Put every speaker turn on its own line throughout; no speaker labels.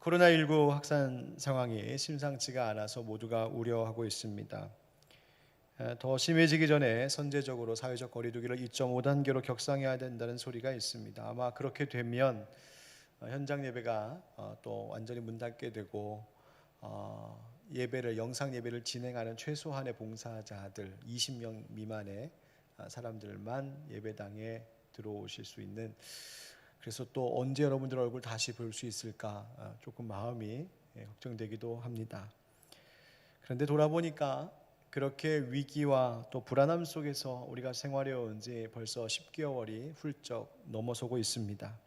코로나19 확산 상황이 심상치가 않아서 모두가 우려하고 있습니다. 더 심해지기 전에 선제적으로 사회적 거리두기를 2.5단계로 격상해야 된다는 소리가 있습니다. 아마 그렇게 되면 현장 예배가 또 완전히 문 닫게 되고 예배를 영상 예배를 진행하는 최소한의 봉사자들 20명 미만의 사람들만 예배당에 들어오실 수 있는, 그래서 또 언제 여러분들 얼굴 다시 볼 수 있을까 조금 마음이 걱정되기도 합니다. 그런데 돌아보니까 그렇게 위기와 또 불안함 속에서 우리가 생활해 온 지 벌써 10개월이 훌쩍 넘어서고 있습니다.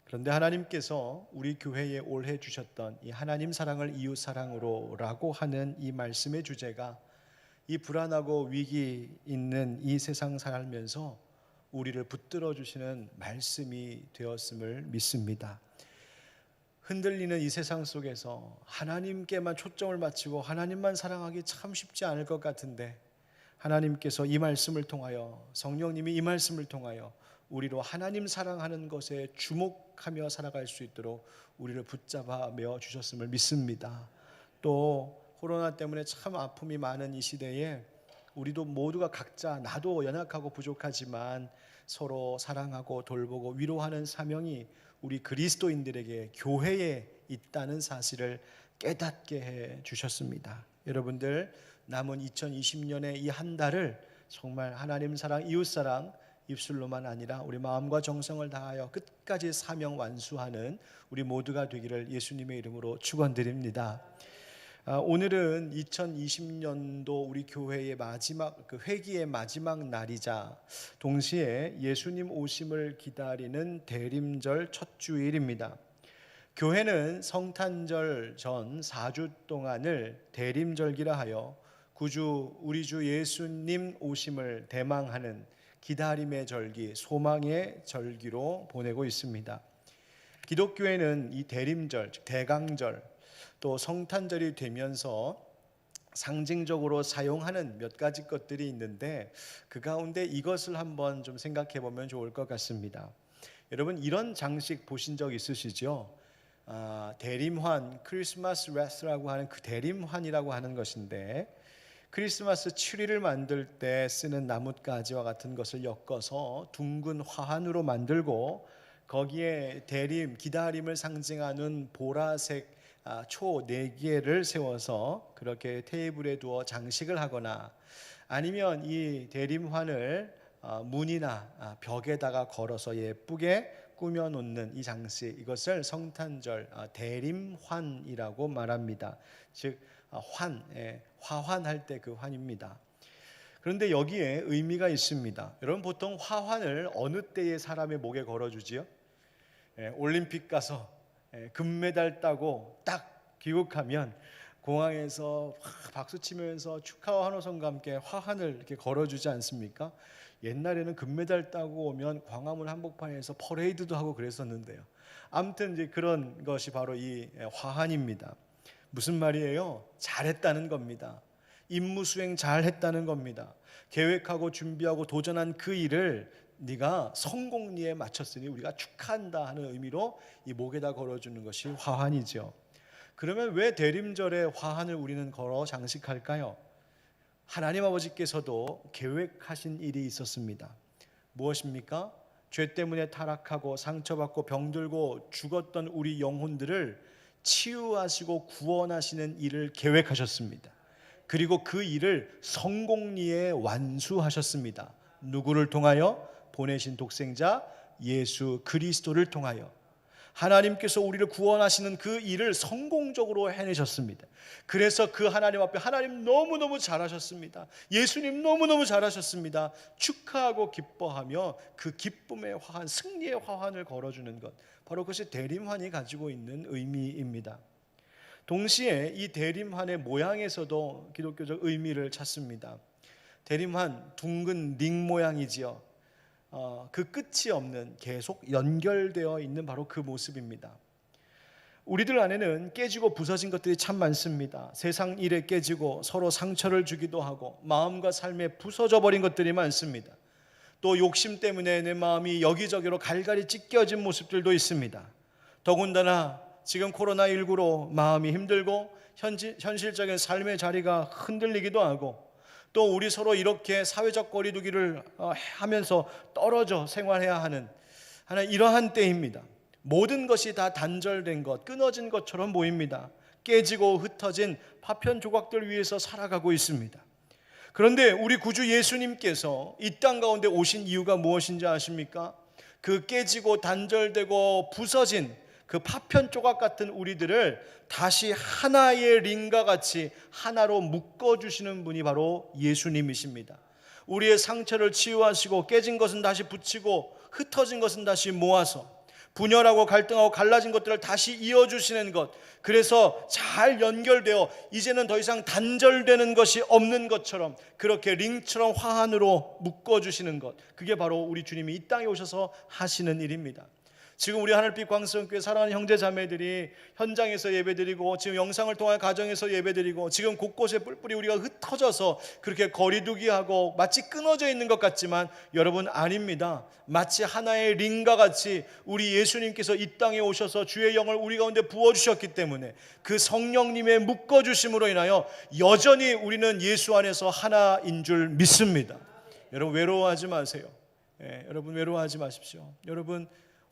그런데 하나님께서 우리 교회에 올해 주셨던 이 하나님 사랑을 이웃 사랑으로라고 하는 이 말씀의 주제가 이 불안하고 위기 있는 이 세상 살면서 우리를 붙들어 주시는 말씀이 되었음을 믿습니다. 흔들리는 이 세상 속에서 하나님께만 초점을 맞추고 하나님만 사랑하기 참 쉽지 않을 것 같은데, 하나님께서 이 말씀을 통하여, 성령님이 이 말씀을 통하여 우리로 하나님 사랑하는 것에 주목하며 살아갈 수 있도록 우리를 붙잡아 메어 주셨음을 믿습니다. 또 코로나 때문에 참 아픔이 많은 이 시대에 우리도 모두가 각자, 나도 연약하고 부족하지만 서로 사랑하고 돌보고 위로하는 사명이 우리 그리스도인들에게 교회에 있다는 사실을 깨닫게 해 주셨습니다. 여러분들 남은 2020년의 이 한 달을 정말 하나님 사랑, 이웃 사랑 입술로만 아니라 우리 마음과 정성을 다하여 끝까지 사명 완수하는 우리 모두가 되기를 예수님의 이름으로 축원드립니다. 오늘은 2020년도 우리 교회의 마지막 회기의 마지막 날이자 동시에 예수님 오심을 기다리는 대림절 첫 주일입니다. 교회는 성탄절 전 4주 동안을 대림절기라 하여 구주 우리 주 예수님 오심을 대망하는 기다림의 절기, 소망의 절기로 보내고 있습니다. 기독교에는 이 대림절, 즉 대강절, 또 성탄절이 되면서 상징적으로 사용하는 몇 가지 것들이 있는데 그 가운데 이것을 한번 좀 생각해 보면 좋을 것 같습니다. 여러분 이런 장식 보신 적 있으시죠? 대림환, 크리스마스 레스라고 하는 그 대림환이라고 하는 것인데, 크리스마스 트리를 만들 때 쓰는 나뭇가지와 같은 것을 엮어서 둥근 화환으로 만들고 거기에 대림, 기다림을 상징하는 보라색 초 4개를 세워서 그렇게 테이블에 두어 장식을 하거나, 아니면 이 대림환을 문이나 벽에다가 걸어서 예쁘게 꾸며 놓는 이 장식, 이것을 성탄절 대림환이라고 말합니다. 즉 화환할 때 그 환입니다. 그런데 여기에 의미가 있습니다. 여러분 보통 화환을 어느 때에 사람의 목에 걸어주지요? 올림픽 가서 금메달 따고 딱 귀국하면 공항에서 박수 치면서 축하와 환호성과 함께 화환을 이렇게 걸어주지 않습니까? 옛날에는 금메달 따고 오면 광화문 한복판에서 퍼레이드도 하고 그랬었는데요. 아무튼 이제 그런 것이 바로 이 화환입니다. 무슨 말이에요? 잘했다는 겁니다. 임무 수행 잘했다는 겁니다. 계획하고 준비하고 도전한 그 일을 네가 성공리에 마쳤으니 우리가 축하한다 하는 의미로 이 목에다 걸어주는 것이 화환이죠. 그러면 왜 대림절에 화환을 우리는 걸어 장식할까요? 하나님 아버지께서도 계획하신 일이 있었습니다. 무엇입니까? 죄 때문에 타락하고 상처받고 병들고 죽었던 우리 영혼들을 치유하시고 구원하시는 일을 계획하셨습니다. 그리고 그 일을 성공리에 완수하셨습니다. 누구를 통하여? 보내신 독생자 예수 그리스도를 통하여 하나님께서 우리를 구원하시는 그 일을 성공적으로 해내셨습니다. 그래서 그 하나님 앞에 하나님 너무너무 잘하셨습니다. 예수님 너무너무 잘하셨습니다. 축하하고 기뻐하며 그 기쁨의 화환, 승리의 화환을 걸어주는 것, 바로 그것이 대림환이 가지고 있는 의미입니다. 동시에 이 대림환의 모양에서도 기독교적 의미를 찾습니다. 대림환, 둥근 링 모양이지요. 그 끝이 없는, 계속 연결되어 있는 바로 그 모습입니다. 우리들 안에는 깨지고 부서진 것들이 참 많습니다. 세상 일에 깨지고 서로 상처를 주기도 하고 마음과 삶에 부서져 버린 것들이 많습니다. 또 욕심 때문에 내 마음이 여기저기로 갈갈이 찢겨진 모습들도 있습니다. 더군다나 지금 코로나19로 마음이 힘들고 현실적인 삶의 자리가 흔들리기도 하고, 또 우리 서로 이렇게 사회적 거리두기를 하면서 떨어져 생활해야 하는 이러한 때입니다. 모든 것이 다 단절된 것, 끊어진 것처럼 보입니다. 깨지고 흩어진 파편 조각들 위에서 살아가고 있습니다. 그런데 우리 구주 예수님께서 이 땅 가운데 오신 이유가 무엇인지 아십니까? 그 깨지고 단절되고 부서진 그 파편 조각 같은 우리들을 다시 하나의 링과 같이 하나로 묶어주시는 분이 바로 예수님이십니다. 우리의 상처를 치유하시고 깨진 것은 다시 붙이고 흩어진 것은 다시 모아서 분열하고 갈등하고 갈라진 것들을 다시 이어주시는 것, 그래서 잘 연결되어 이제는 더 이상 단절되는 것이 없는 것처럼 그렇게 링처럼 화환으로 묶어주시는 것, 그게 바로 우리 주님이 이 땅에 오셔서 하시는 일입니다. 지금 우리 하늘빛 광성교회 사랑하는 형제 자매들이 현장에서 예배드리고 지금 영상을 통한 가정에서 예배드리고 지금 곳곳에 뿔뿔이 우리가 흩어져서 그렇게 거리두기하고 마치 끊어져 있는 것 같지만 여러분, 아닙니다. 마치 하나의 링과 같이 우리 예수님께서 이 땅에 오셔서 주의 영을 우리 가운데 부어주셨기 때문에 그 성령님의 묶어주심으로 인하여 여전히 우리는 예수 안에서 하나인 줄 믿습니다. 여러분, 외로워하지 마세요. 여러분, 외로워하지 마십시오. 여러분,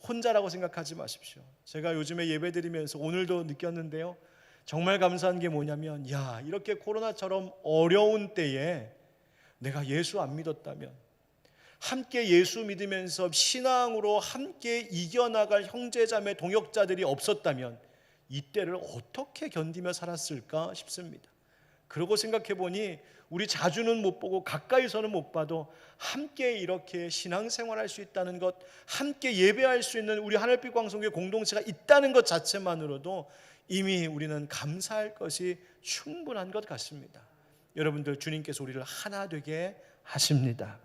혼자라고 생각하지 마십시오. 제가 요즘에 예배드리면서 오늘도 느꼈는데요, 정말 감사한 게 뭐냐면, 이렇게 코로나처럼 어려운 때에 내가 예수 안 믿었다면, 함께 예수 믿으면서 신앙으로 함께 이겨나갈 형제자매 동역자들이 없었다면 이 때를 어떻게 견디며 살았을까 싶습니다. 그러고 생각해 보니 우리 자주는 못 보고 가까이서는 못 봐도 함께 이렇게 신앙생활할 수 있다는 것, 함께 예배할 수 있는 우리 하늘빛 광성교회 공동체가 있다는 것 자체만으로도 이미 우리는 감사할 것이 충분한 것 같습니다. 여러분들, 주님께서 우리를 하나 되게 하십니다.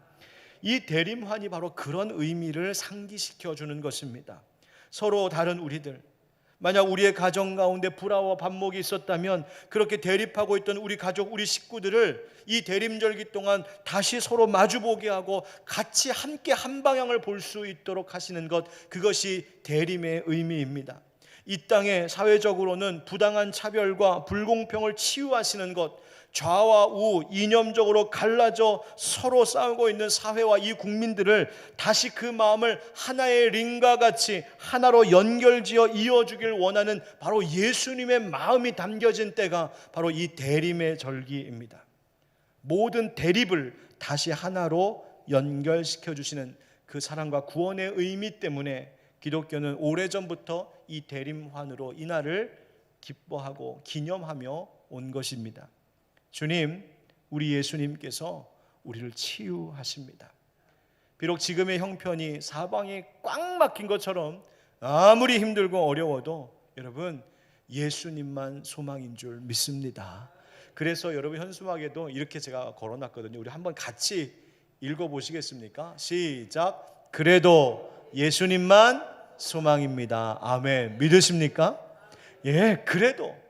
이 대림환이 바로 그런 의미를 상기시켜 주는 것입니다. 서로 다른 우리들, 만약 우리의 가정 가운데 불화와 반목이 있었다면 그렇게 대립하고 있던 우리 가족, 우리 식구들을 이 대림절기 동안 다시 서로 마주보게 하고 같이 함께 한 방향을 볼 수 있도록 하시는 것, 그것이 대림의 의미입니다. 이 땅에 사회적으로는 부당한 차별과 불공평을 치유하시는 것, 좌와 우 이념적으로 갈라져 서로 싸우고 있는 사회와 이 국민들을 다시 그 마음을 하나의 링과 같이 하나로 연결지어 이어주길 원하는 바로 예수님의 마음이 담겨진 때가 바로 이 대림의 절기입니다. 모든 대립을 다시 하나로 연결시켜 주시는 그 사랑과 구원의 의미 때문에 기독교는 오래전부터 이 대림환으로 이날을 기뻐하고 기념하며 온 것입니다. 주님, 우리 예수님께서 우리를 치유하십니다. 비록 지금의 형편이 사방이 꽉 막힌 것처럼 아무리 힘들고 어려워도 여러분, 예수님만 소망인 줄 믿습니다. 그래서 여러분, 현수막에도 이렇게 제가 걸어놨거든요. 우리 한번 같이 읽어보시겠습니까? 시작. 그래도 예수님만 소망입니다. 아멘. 믿으십니까? 그래도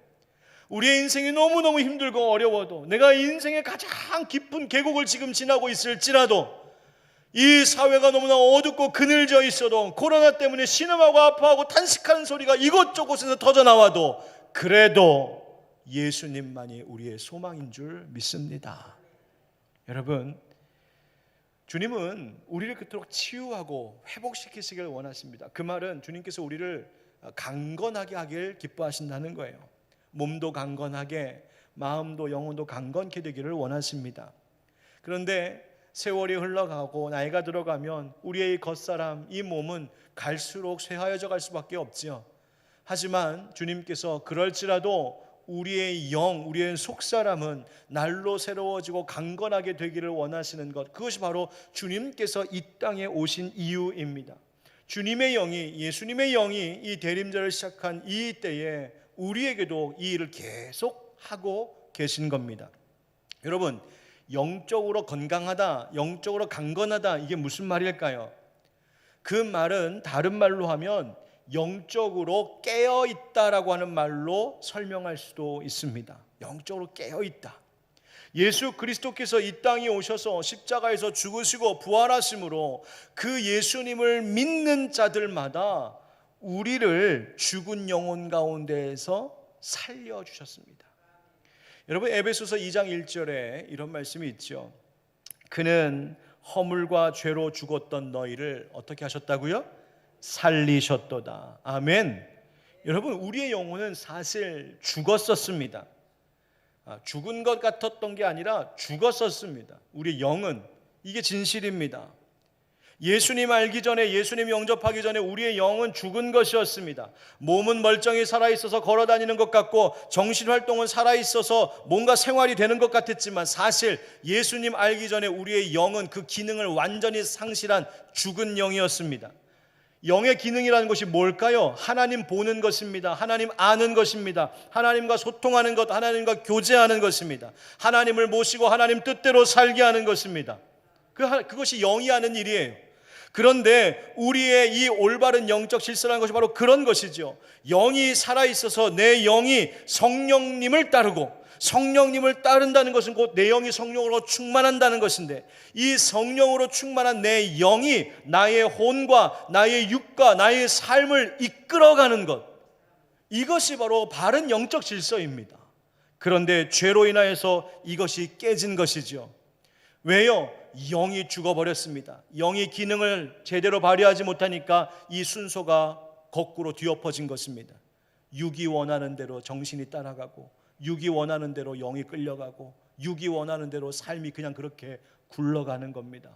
우리의 인생이 너무너무 힘들고 어려워도, 내가 인생의 가장 깊은 계곡을 지금 지나고 있을지라도, 이 사회가 너무나 어둡고 그늘져 있어도, 코로나 때문에 신음하고 아파하고 탄식하는 소리가 이곳저곳에서 터져나와도 그래도 예수님만이 우리의 소망인 줄 믿습니다. 여러분, 주님은 우리를 그토록 치유하고 회복시키시길 원하십니다. 그 말은 주님께서 우리를 강건하게 하길 기뻐하신다는 거예요. 몸도 강건하게, 마음도 영혼도 강건케 되기를 원하십니다. 그런데 세월이 흘러가고 나이가 들어가면 우리의 겉사람, 이 몸은 갈수록 쇠하여져 갈 수밖에 없지요. 하지만 주님께서 그럴지라도 우리의 영, 우리의 속사람은 날로 새로워지고 강건하게 되기를 원하시는 것, 그것이 바로 주님께서 이 땅에 오신 이유입니다. 주님의 영이, 예수님의 영이 이 대림절을 시작한 이 때에 우리에게도 이 일을 계속 하고 계신 겁니다. 여러분, 영적으로 건강하다, 영적으로 강건하다, 이게 무슨 말일까요? 그 말은 다른 말로 하면 영적으로 깨어있다라고 하는 말로 설명할 수도 있습니다. 영적으로 깨어있다. 예수 그리스도께서 이 땅에 오셔서 십자가에서 죽으시고 부활하심으로 그 예수님을 믿는 자들마다 우리를 죽은 영혼 가운데에서 살려주셨습니다. 여러분, 에베소서 2장 1절에 이런 말씀이 있죠. 그는 허물과 죄로 죽었던 너희를 어떻게 하셨다고요? 살리셨도다. 아멘. 여러분, 우리의 영혼은 사실 죽었었습니다. 죽은 것 같았던 게 아니라 죽었었습니다. 우리의 영은, 이게 진실입니다. 예수님 알기 전에, 예수님 영접하기 전에 우리의 영은 죽은 것이었습니다. 몸은 멀쩡히 살아있어서 걸어다니는 것 같고 정신활동은 살아있어서 뭔가 생활이 되는 것 같았지만, 사실 예수님 알기 전에 우리의 영은 그 기능을 완전히 상실한 죽은 영이었습니다. 영의 기능이라는 것이 뭘까요? 하나님 보는 것입니다. 하나님 아는 것입니다. 하나님과 소통하는 것, 하나님과 교제하는 것입니다. 하나님을 모시고 하나님 뜻대로 살게 하는 것입니다. 그것이 영이 하는 일이에요. 그런데 우리의 이 올바른 영적 질서라는 것이 바로 그런 것이죠. 영이 살아있어서 내 영이 성령님을 따르고, 성령님을 따른다는 것은 곧 내 영이 성령으로 충만한다는 것인데, 이 성령으로 충만한 내 영이 나의 혼과 나의 육과 나의 삶을 이끌어가는 것, 이것이 바로 바른 영적 질서입니다. 그런데 죄로 인하여서 이것이 깨진 것이죠. 왜요? 영이 죽어버렸습니다. 영이 기능을 제대로 발휘하지 못하니까 이 순서가 거꾸로 뒤엎어진 것입니다. 육이 원하는 대로 정신이 따라가고, 육이 원하는 대로 영이 끌려가고, 육이 원하는 대로 삶이 그냥 그렇게 굴러가는 겁니다.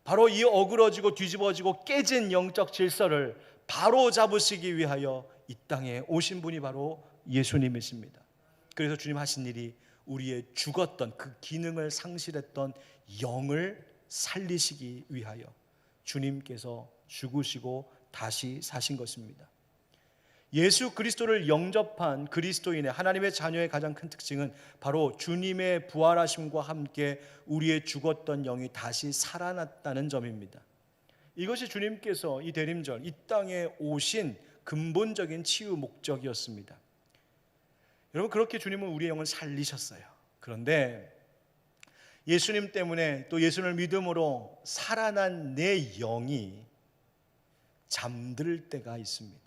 바로 이 어그러지고 뒤집어지고 깨진 영적 질서를 바로 잡으시기 위하여 이 땅에 오신 분이 바로 예수님이십니다. 그래서 주님 하신 일이 우리의 죽었던 그 기능을 상실했던 영을 살리시기 위하여 주님께서 죽으시고 다시 사신 것입니다. 예수 그리스도를 영접한 그리스도인의, 하나님의 자녀의 가장 큰 특징은 바로 주님의 부활하심과 함께 우리의 죽었던 영이 다시 살아났다는 점입니다. 이것이 주님께서 이 대림절, 이 땅에 오신 근본적인 치유 목적이었습니다. 여러분, 그렇게 주님은 우리의 영을 살리셨어요. 그런데 예수님 때문에, 또 예수님을 믿음으로 살아난 내 영이 잠들 때가 있습니다.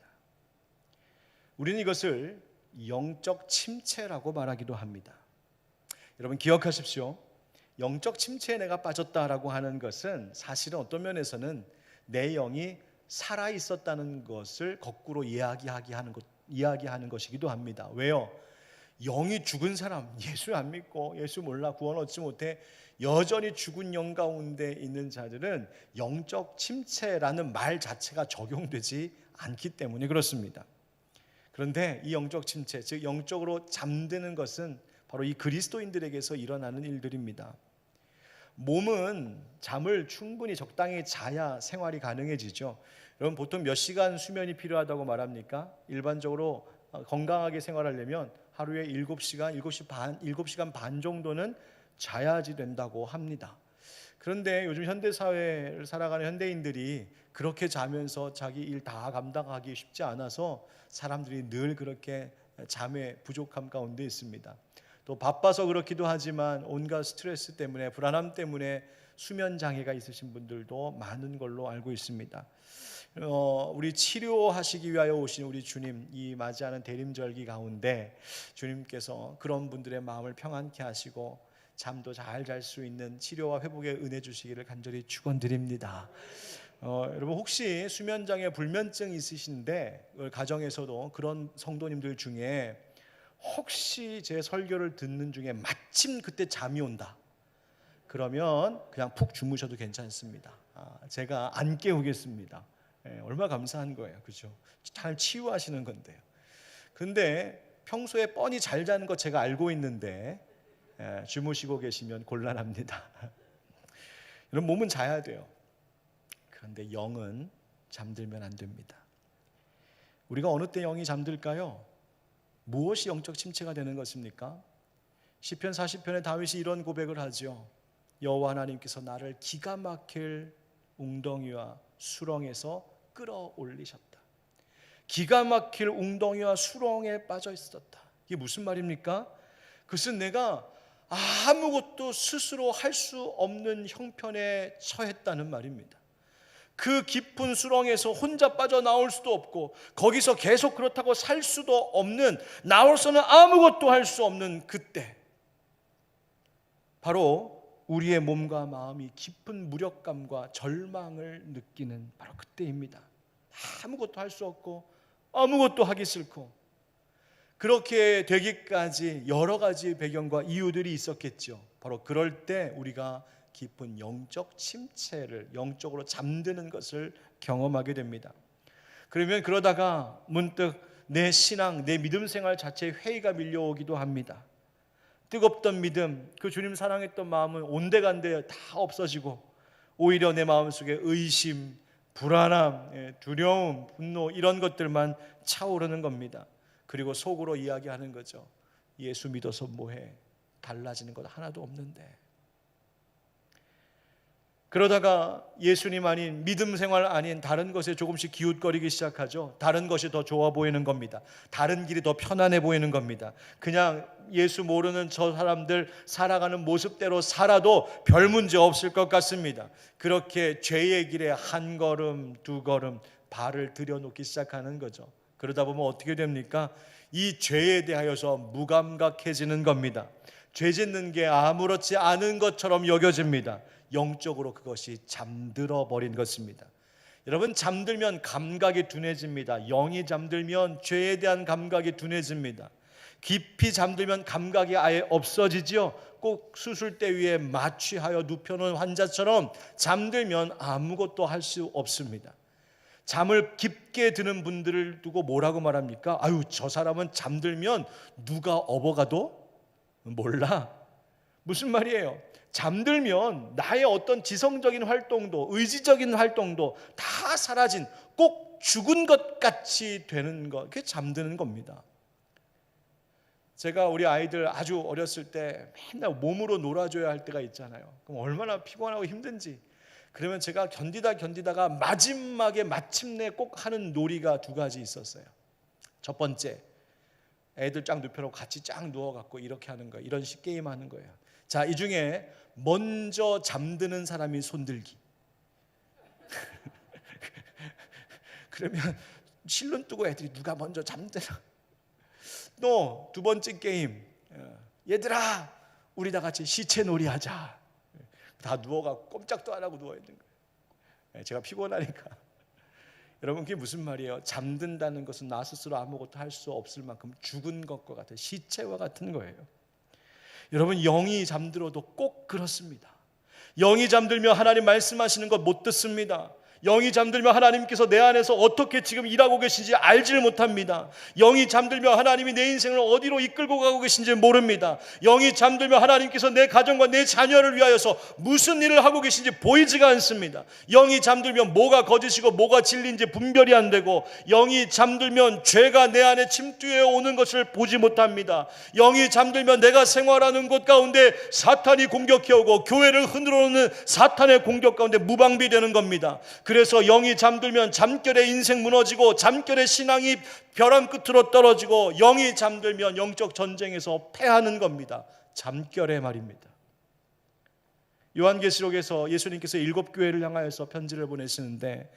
우리는 이것을 영적 침체라고 말하기도 합니다. 여러분, 기억하십시오. 영적 침체에 내가 빠졌다라고 하는 것은 사실은 어떤 면에서는 내 영이 살아있었다는 것을 거꾸로 이야기하는 것이기도 합니다. 왜요? 영이 죽은 사람, 예수 안 믿고 예수 몰라 구원 얻지 못해 여전히 죽은 영 가운데 있는 자들은 영적 침체라는 말 자체가 적용되지 않기 때문에 그렇습니다. 그런데 이 영적 침체, 즉 영적으로 잠드는 것은 바로 이 그리스도인들에게서 일어나는 일들입니다. 몸은 잠을 충분히 적당히 자야 생활이 가능해지죠. 여러분, 보통 몇 시간 수면이 필요하다고 말합니까? 일반적으로 건강하게 생활하려면 하루에 7시간 반 정도는 자야지 된다고 합니다. 그런데 요즘 현대사회를 살아가는 현대인들이 그렇게 자면서 자기 일 다 감당하기 쉽지 않아서 사람들이 늘 그렇게 잠의 부족함 가운데 있습니다. 또 바빠서 그렇기도 하지만 온갖 스트레스 때문에, 불안함 때문에 수면 장애가 있으신 분들도 많은 걸로 알고 있습니다. 우리 치료하시기 위하여 오신 우리 주님, 이 맞이하는 대림절기 가운데 주님께서 그런 분들의 마음을 평안케 하시고 잠도 잘 잘 수 있는 치료와 회복의 은혜 주시기를 간절히 축원드립니다. 여러분, 혹시 수면장애 불면증 있으신데 가정에서도 그런 성도님들 중에 혹시 제 설교를 듣는 중에 마침 그때 잠이 온다, 그러면 그냥 푹 주무셔도 괜찮습니다. 제가 안 깨우겠습니다. 얼마나 감사한 거예요, 그렇죠? 잘 치유하시는 건데요. 근데 평소에 뻔히 잘 자는 거 제가 알고 있는데 주무시고 계시면 곤란합니다. 여러분, 몸은 자야 돼요. 그런데 영은 잠들면 안 됩니다. 우리가 어느 때 영이 잠들까요? 무엇이 영적 침체가 되는 것입니까? 시편 40편에 다윗이 이런 고백을 하죠. 여호와 하나님께서 나를 기가 막힐 웅덩이와 수렁에서 끌어올리셨다. 기가 막힐 웅덩이와 수렁에 빠져 있었다. 이게 무슨 말입니까? 그것은 내가 아무것도 스스로 할 수 없는 형편에 처했다는 말입니다. 그 깊은 수렁에서 혼자 빠져나올 수도 없고 거기서 계속 그렇다고 살 수도 없는, 나로서는 아무것도 할 수 없는 그때, 바로 우리의 몸과 마음이 깊은 무력감과 절망을 느끼는 바로 그때입니다. 아무것도 할 수 없고 아무것도 하기 싫고. 그렇게 되기까지 여러 가지 배경과 이유들이 있었겠죠. 바로 그럴 때 우리가 깊은 영적 침체를, 영적으로 잠드는 것을 경험하게 됩니다. 그러다가 문득 내 신앙, 내 믿음 생활 자체에 회의가 밀려오기도 합니다. 뜨겁던 믿음, 그 주님 사랑했던 마음은 온데간데 다 없어지고 오히려 내 마음속에 의심, 불안함, 두려움, 분노, 이런 것들만 차오르는 겁니다. 그리고 속으로 이야기하는 거죠. 예수 믿어서 뭐해? 달라지는 것 하나도 없는데. 그러다가 예수님 아닌, 믿음 생활 아닌 다른 것에 조금씩 기웃거리기 시작하죠. 다른 것이 더 좋아 보이는 겁니다. 다른 길이 더 편안해 보이는 겁니다. 그냥 예수 모르는 저 사람들 살아가는 모습대로 살아도 별 문제 없을 것 같습니다. 그렇게 죄의 길에 한 걸음 두 걸음 발을 들여놓기 시작하는 거죠. 그러다 보면 어떻게 됩니까? 이 죄에 대하여서 무감각해지는 겁니다. 죄 짓는 게 아무렇지 않은 것처럼 여겨집니다. 영적으로 그것이 잠들어 버린 것입니다. 여러분, 잠들면 감각이 둔해집니다. 영이 잠들면 죄에 대한 감각이 둔해집니다. 깊이 잠들면 감각이 아예 없어지죠. 꼭 수술대 위에 마취하여 눕혀놓은 환자처럼 잠들면 아무것도 할 수 없습니다. 잠을 깊게 드는 분들을 두고 뭐라고 말합니까? 아유, 저 사람은 잠들면 누가 업어가도 몰라. 무슨 말이에요? 잠들면 나의 어떤 지성적인 활동도, 의지적인 활동도 다 사라진, 꼭 죽은 것 같이 되는 것, 그게 잠드는 겁니다. 제가 우리 아이들 아주 어렸을 때 맨날 몸으로 놀아줘야 할 때가 있잖아요. 그럼 얼마나 피곤하고 힘든지. 그러면 제가 견디다가 마지막에 마침내 꼭 하는 놀이가 두 가지 있었어요. 첫 번째, 애들 쫙 눕혀놓고 같이 쫙 누워갖고 이렇게 하는 거예요. 이런 식 게임 하는 거예요. 자, 이 중에 먼저 잠드는 사람이 손들기. 그러면 실눈 뜨고 애들이 누가 먼저 잠드나. 또 두 번째 게임, 얘들아 우리 다 같이 시체놀이 하자. 다 누워갖고 꼼짝도 안 하고 누워있는 거예요. 제가 피곤하니까. 여러분, 그게 무슨 말이에요? 잠든다는 것은 나 스스로 아무것도 할 수 없을 만큼 죽은 것과 같은, 시체와 같은 거예요. 여러분, 영이 잠들어도 꼭 그렇습니다. 영이 잠들면 하나님 말씀하시는 것 못 듣습니다. 영이 잠들면 하나님께서 내 안에서 어떻게 지금 일하고 계신지 알지를 못합니다. 영이 잠들면 하나님이 내 인생을 어디로 이끌고 가고 계신지 모릅니다. 영이 잠들면 하나님께서 내 가정과 내 자녀를 위하여서 무슨 일을 하고 계신지 보이지가 않습니다. 영이 잠들면 뭐가 거짓이고 뭐가 진리인지 분별이 안 되고, 영이 잠들면 죄가 내 안에 침투해 오는 것을 보지 못합니다. 영이 잠들면 내가 생활하는 곳 가운데 사탄이 공격해 오고 교회를 흔들어 놓는 사탄의 공격 가운데 무방비되는 겁니다. 그래서 영이 잠들면 잠결에 인생 무너지고, 잠결에 신앙이 벼랑 끝으로 떨어지고, 영이 잠들면 영적 전쟁에서 패하는 겁니다. 잠결에 말입니다. 요한계시록에서 예수님께서 7교회를 향하여서 편지를 보내시는데,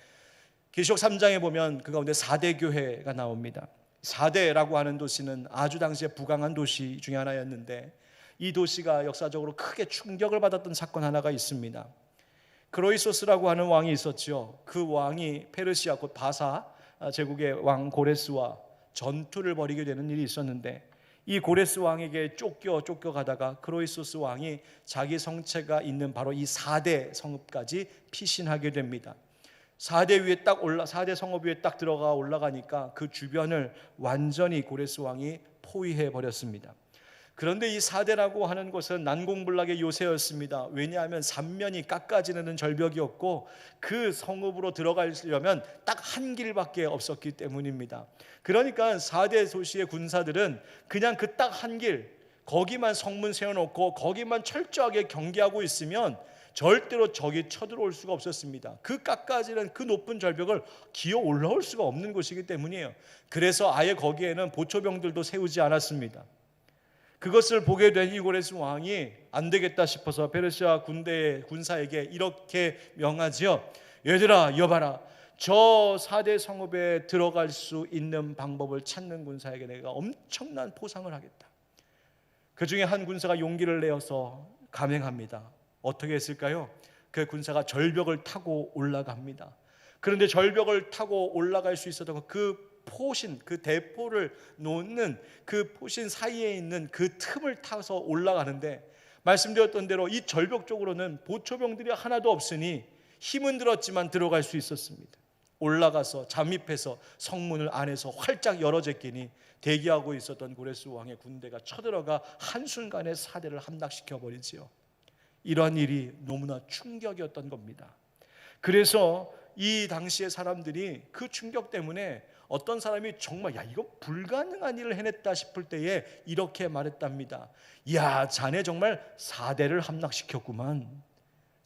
계시록 3장에 보면 그 가운데 4대 교회가 나옵니다. 4대라고 하는 도시는 아주 당시에 부강한 도시 중에 하나였는데, 이 도시가 역사적으로 크게 충격을 받았던 사건 하나가 있습니다. 그로이소스라고 하는 왕이 있었죠. 그 왕이 페르시아 곧 바사 제국의 왕 고레스와 전투를 벌이게 되는 일이 있었는데, 이 고레스 왕에게 쫓겨가다가 그로이소스 왕이 자기 성체가 있는 바로 이 4대 성읍까지 피신하게 됩니다. 4대 성읍 위에 딱 들어가 올라가니까 그 주변을 완전히 고레스 왕이 포위해 버렸습니다. 그런데 이 4대라고 하는 곳은 난공불락의 요새였습니다. 왜냐하면 삼면이 깎아지는 절벽이었고, 그 성읍으로 들어가려면 딱 한 길밖에 없었기 때문입니다. 그러니까 4대 도시의 군사들은 그냥 그 딱 한 길, 거기만 성문 세워놓고 거기만 철저하게 경계하고 있으면 절대로 적이 쳐들어올 수가 없었습니다. 그 깎아지는 그 높은 절벽을 기어 올라올 수가 없는 곳이기 때문이에요. 그래서 아예 거기에는 보초병들도 세우지 않았습니다. 그것을 보게 된 이 고레스 왕이 안 되겠다 싶어서 페르시아 군사에게 이렇게 명하지요. 얘들아 여봐라, 저 4대 성읍에 들어갈 수 있는 방법을 찾는 군사에게 내가 엄청난 포상을 하겠다. 그 중에 한 군사가 용기를 내어서 감행합니다. 어떻게 했을까요? 그 군사가 절벽을 타고 올라갑니다. 그런데 절벽을 타고 올라갈 수 있었던 그 포신, 그 대포를 놓는 그 포신 사이에 있는 그 틈을 타서 올라가는데, 말씀드렸던 대로 이 절벽 쪽으로는 보초병들이 하나도 없으니 힘은 들었지만 들어갈 수 있었습니다. 올라가서 잠입해서 성문을 안에서 활짝 열어제끼니 대기하고 있었던 고레스 왕의 군대가 쳐들어가 한순간에 4대를 함락시켜 버리지요. 이러한 일이 너무나 충격이었던 겁니다. 그래서 이 당시의 사람들이 그 충격 때문에 어떤 사람이 정말 야 이거 불가능한 일을 해냈다 싶을 때에 이렇게 말했답니다. 야 자네 정말 4대를 함락시켰구만.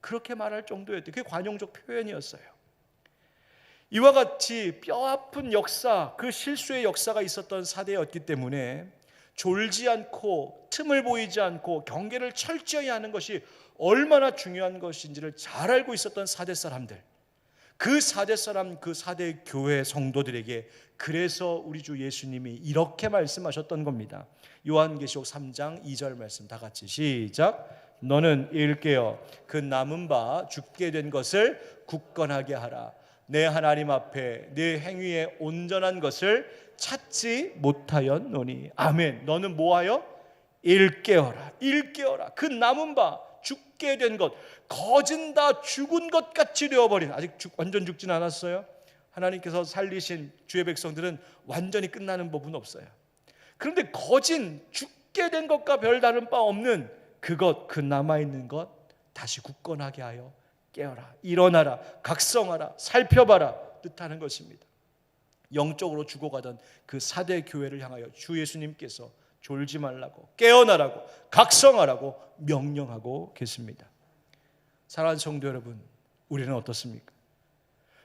그렇게 말할 정도였대요. 그게 관용적 표현이었어요. 이와 같이 뼈아픈 역사, 그 실수의 역사가 있었던 4대였기 때문에 졸지 않고 틈을 보이지 않고 경계를 철저히 하는 것이 얼마나 중요한 것인지를 잘 알고 있었던 4대 사람들, 그 4대 사람, 그 4대 교회 성도들에게 그래서 우리 주 예수님이 이렇게 말씀하셨던 겁니다. 요한계시록 3장 2절 말씀 다 같이 시작. 너는 일깨어 그 남은 바 죽게 된 것을 굳건하게 하라. 내 하나님 앞에 내 행위에 온전한 것을 찾지 못하였노니. 아멘. 너는 뭐하여? 일깨어라. 일깨어라. 그 남은 바 죽게 된 것, 거진 다 죽은 것 같이 되어버린, 아직 완전 죽진 않았어요. 하나님께서 살리신 주의 백성들은 완전히 끝나는 법은 없어요. 그런데 거진 죽게 된 것과 별다른 바 없는 그것, 그 남아있는 것 다시 굳건하게 하여 깨어라, 일어나라, 각성하라, 살펴봐라 뜻하는 것입니다. 영적으로 죽어가던 그 4대 교회를 향하여 주 예수님께서 졸지 말라고, 깨어나라고, 각성하라고 명령하고 계십니다. 사랑하는 성도 여러분, 우리는 어떻습니까?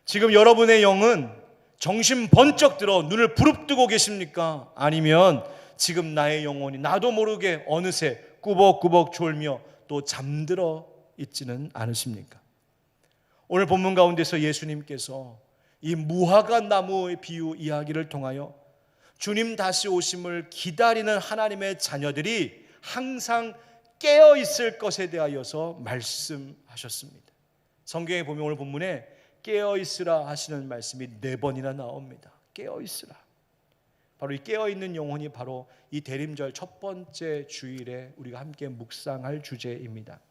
지금 여러분의 영은 정신 번쩍 들어 눈을 부릅뜨고 계십니까? 아니면 지금 나의 영혼이 나도 모르게 어느새 꾸벅꾸벅 졸며 또 잠들어 있지는 않으십니까? 오늘 본문 가운데서 예수님께서 이 무화과 나무의 비유 이야기를 통하여 주님 다시 오심을 기다리는 하나님의 자녀들이 항상 깨어 있을 것에 대하여서 말씀하셨습니다. 성경에 보면 오늘 본문에 깨어 있으라 하시는 말씀이 4번이나 나옵니다. 깨어 있으라. 바로 이 깨어 있는 영혼이 바로 이 대림절 첫 번째 주일에 우리가 함께 묵상할 주제입니다.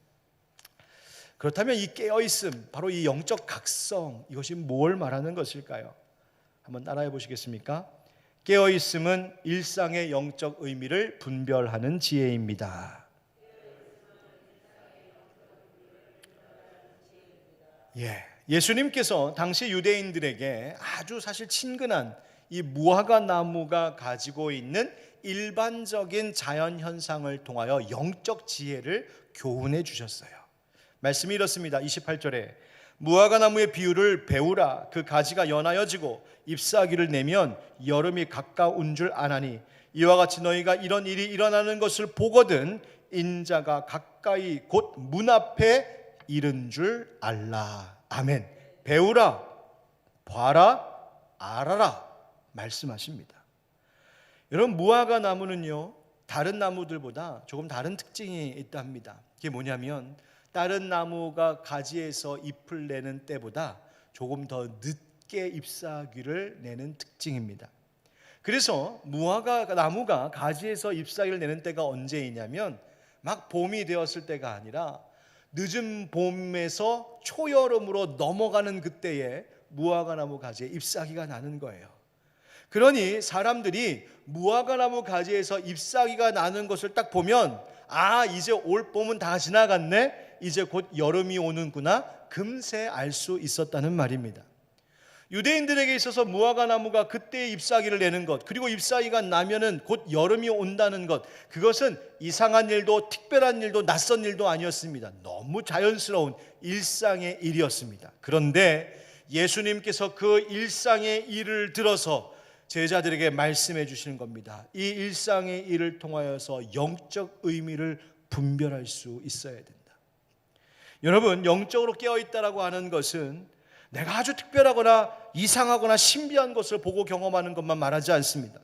그렇다면 이 깨어 있음, 바로 이 영적 각성, 이것이 뭘 말하는 것일까요? 한번 따라해 보시겠습니까? 깨어 있음은 일상의 영적 의미를 분별하는 지혜입니다. 예수님께서 당시 유대인들에게 아주 사실 친근한 이 무화과 나무가 가지고 있는 일반적인 자연 현상을 통하여 영적 지혜를 교훈해 주셨어요. 말씀이 이렇습니다. 28절에 무화과 나무의 비유를 배우라. 그 가지가 연하여지고 잎사귀를 내면 여름이 가까운 줄 아나니 이와 같이 너희가 이런 일이 일어나는 것을 보거든 인자가 가까이 곧 문 앞에 이른 줄 알라. 아멘. 배우라, 봐라, 알아라 말씀하십니다. 여러분, 무화과 나무는요 다른 나무들보다 조금 다른 특징이 있답니다. 그게 뭐냐면 다른 나무가 가지에서 잎을 내는 때보다 조금 더 늦게 잎사귀를 내는 특징입니다. 그래서 무화과 나무가 가지에서 잎사귀를 내는 때가 언제이냐면 막 봄이 되었을 때가 아니라 늦은 봄에서 초여름으로 넘어가는 그때에 무화과 나무 가지에 잎사귀가 나는 거예요. 그러니 사람들이 무화과 나무 가지에서 잎사귀가 나는 것을 딱 보면 아, 이제 올 봄은 다 지나갔네, 이제 곧 여름이 오는구나, 금세 알 수 있었다는 말입니다. 유대인들에게 있어서 무화과 나무가 그때 잎사귀를 내는 것, 그리고 잎사귀가 나면은 곧 여름이 온다는 것, 그것은 이상한 일도 특별한 일도 낯선 일도 아니었습니다. 너무 자연스러운 일상의 일이었습니다. 그런데 예수님께서 그 일상의 일을 들어서 제자들에게 말씀해 주시는 겁니다. 이 일상의 일을 통하여서 영적 의미를 분별할 수 있어야 된다. 여러분, 영적으로 깨어있다라고 하는 것은 내가 아주 특별하거나 이상하거나 신비한 것을 보고 경험하는 것만 말하지 않습니다.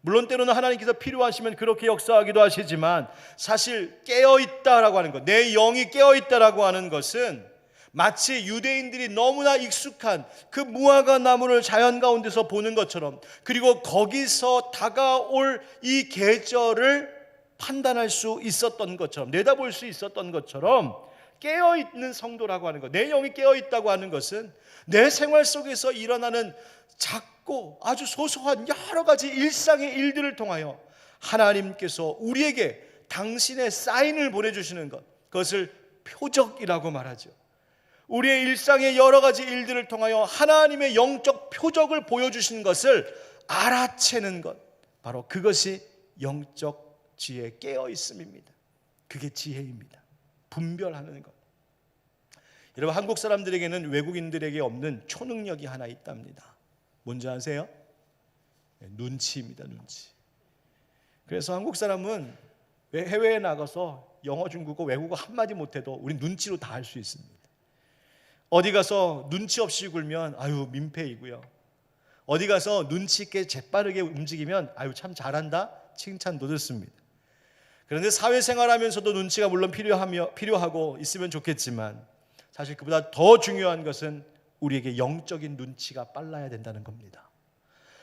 물론 때로는 하나님께서 필요하시면 그렇게 역사하기도 하시지만, 사실 깨어있다라고 하는 것, 내 영이 깨어있다라고 하는 것은 마치 유대인들이 너무나 익숙한 그 무화과 나무를 자연 가운데서 보는 것처럼, 그리고 거기서 다가올 이 계절을 판단할 수 있었던 것처럼, 내다볼 수 있었던 것처럼 깨어있는 성도라고 하는 것, 내 영이 깨어있다고 하는 것은 내 생활 속에서 일어나는 작고 아주 소소한 여러 가지 일상의 일들을 통하여 하나님께서 우리에게 당신의 사인을 보내주시는 것, 그것을 표적이라고 말하죠. 우리의 일상의 여러 가지 일들을 통하여 하나님의 영적 표적을 보여주시는 것을 알아채는 것, 바로 그것이 영적 지혜에 깨어있음입니다. 그게 지혜입니다. 분별하는 것. 여러분, 한국 사람들에게는 외국인들에게 없는 초능력이 하나 있답니다. 뭔지 아세요? 눈치입니다. 눈치. 그래서 한국 사람은 해외에 나가서 영어, 중국어, 외국어 한마디 못해도 우리 눈치로 다 할 수 있습니다. 어디 가서 눈치 없이 굴면 아유 민폐이고요, 어디 가서 눈치 있게 재빠르게 움직이면 아유 참 잘한다 칭찬도 듣습니다. 그런데 사회생활하면서도 눈치가 물론 필요하고 있으면 좋겠지만, 사실 그보다 더 중요한 것은 우리에게 영적인 눈치가 빨라야 된다는 겁니다.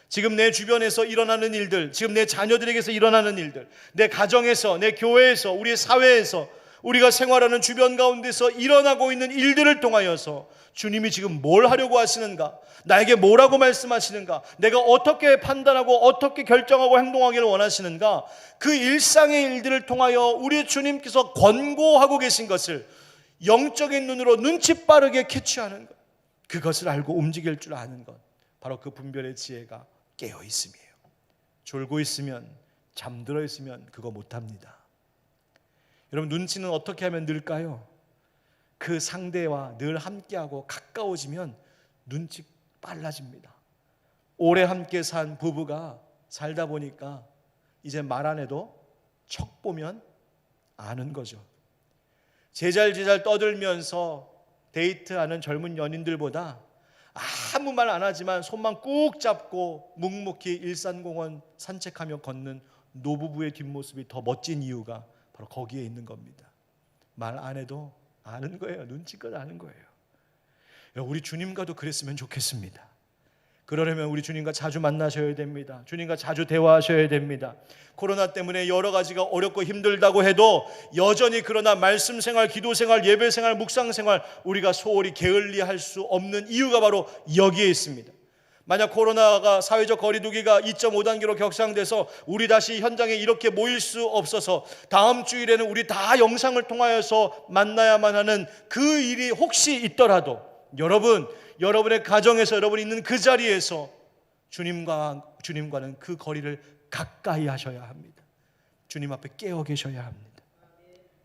지금 내 주변에서 일어나는 일들, 지금 내 자녀들에게서 일어나는 일들, 내 가정에서, 내 교회에서, 우리의 사회에서, 우리가 생활하는 주변 가운데서 일어나고 있는 일들을 통하여서 주님이 지금 뭘 하려고 하시는가, 나에게 뭐라고 말씀하시는가, 내가 어떻게 판단하고 어떻게 결정하고 행동하기를 원하시는가, 그 일상의 일들을 통하여 우리 주님께서 권고하고 계신 것을 영적인 눈으로 눈치 빠르게 캐치하는 것, 그것을 알고 움직일 줄 아는 것, 바로 그 분별의 지혜가 깨어 있음이에요. 졸고 있으면, 잠들어 있으면 그거 못합니다. 여러분, 눈치는 어떻게 하면 늘까요? 그 상대와 늘 함께하고 가까워지면 눈치 빨라집니다. 오래 함께 산 부부가 살다 보니까 이제 말 안 해도 척 보면 아는 거죠. 제잘제잘 떠들면서 데이트하는 젊은 연인들보다 아무 말 안 하지만 손만 꾹 잡고 묵묵히 일산공원 산책하며 걷는 노부부의 뒷모습이 더 멋진 이유가 바로 거기에 있는 겁니다. 말 안 해도 아는 거예요. 눈치껏 아는 거예요. 우리 주님과도 그랬으면 좋겠습니다. 그러려면 우리 주님과 자주 만나셔야 됩니다. 주님과 자주 대화하셔야 됩니다. 코로나 때문에 여러 가지가 어렵고 힘들다고 해도 여전히 그러나 말씀 생활, 기도 생활, 예배 생활, 묵상 생활, 우리가 소홀히 게을리할 수 없는 이유가 바로 여기에 있습니다. 만약 코로나가 사회적 거리두기가 2.5단계로 격상돼서 우리 다시 현장에 이렇게 모일 수 없어서 다음 주일에는 우리 다 영상을 통하여서 만나야만 하는 그 일이 혹시 있더라도, 여러분의 가정에서, 여러분이 있는 그 자리에서 주님과는 그 거리를 가까이 하셔야 합니다. 주님 앞에 깨어 계셔야 합니다.